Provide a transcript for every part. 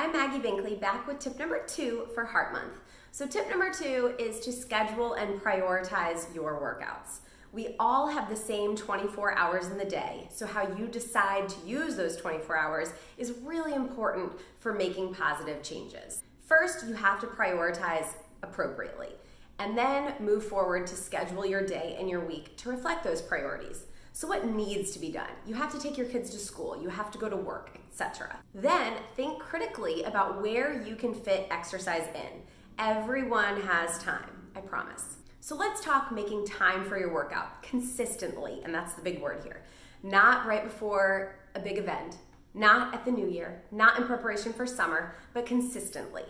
I'm Maggie Binkley, back with tip number 2 for Heart Month. So tip number 2 is to schedule and prioritize your workouts. We all have the same 24 hours in the day, so how you decide to use those 24 hours is really important for making positive changes. First, you have to prioritize appropriately, and then move forward to schedule your day and your week to reflect those priorities. So what needs to be done? You have to take your kids to school, you have to go to work, etc. Then think critically about where you can fit exercise in. Everyone has time, I promise. So let's talk making time for your workout consistently, and that's the big word here. Not right before a big event, not at the new year, not in preparation for summer, but consistently.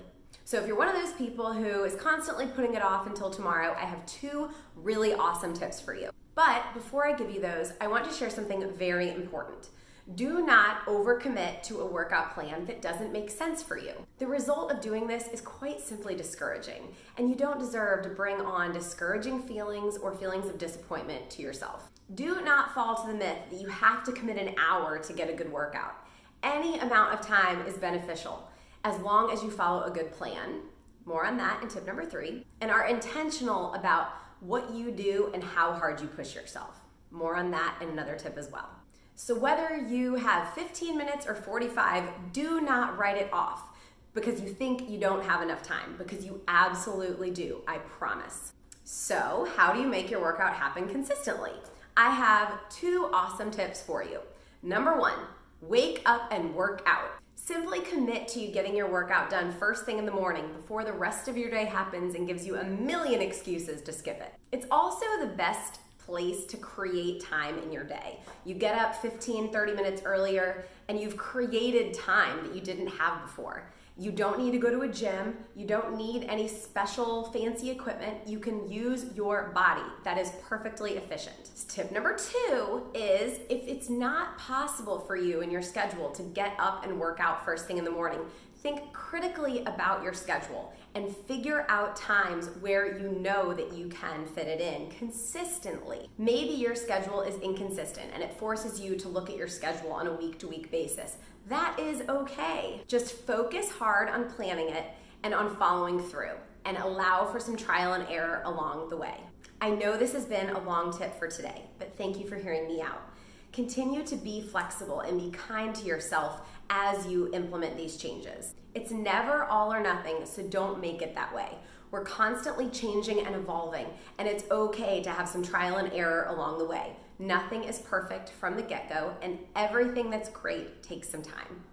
So if you're one of those people who is constantly putting it off until tomorrow, I have 2 really awesome tips for you. But before I give you those, I want to share something very important. Do not overcommit to a workout plan that doesn't make sense for you. The result of doing this is quite simply discouraging, and you don't deserve to bring on discouraging feelings or feelings of disappointment to yourself. Do not fall to the myth that you have to commit an hour to get a good workout. Any amount of time is beneficial, as long as you follow a good plan. More on that in tip number 3, and are intentional about what you do and how hard you push yourself. More on that in another tip as well. So whether you have 15 minutes or 45, do not write it off because you think you don't have enough time, because you absolutely do, I promise. So how do you make your workout happen consistently? I have 2 awesome tips for you. Number 1, wake up and work out. Simply commit to getting your workout done first thing in the morning before the rest of your day happens and gives you a million excuses to skip it. It's also the best place to create time in your day. You get up 15, 30 minutes earlier and you've created time that you didn't have before. You don't need to go to a gym. You don't need any special fancy equipment. You can use your body. That is perfectly efficient. Tip number 2 is if it's not possible for you in your schedule to get up and work out first thing in the morning, think critically about your schedule and figure out times where you know that you can fit it in consistently. Maybe your schedule is inconsistent and it forces you to look at your schedule on a week-to-week basis. That is okay. Just focus hard on planning it and on following through, and allow for some trial and error along the way. I know this has been a long tip for today, but thank you for hearing me out. Continue to be flexible and be kind to yourself as you implement these changes. It's never all or nothing, so don't make it that way. We're constantly changing and evolving, and it's okay to have some trial and error along the way. Nothing is perfect from the get-go, and everything that's great takes some time.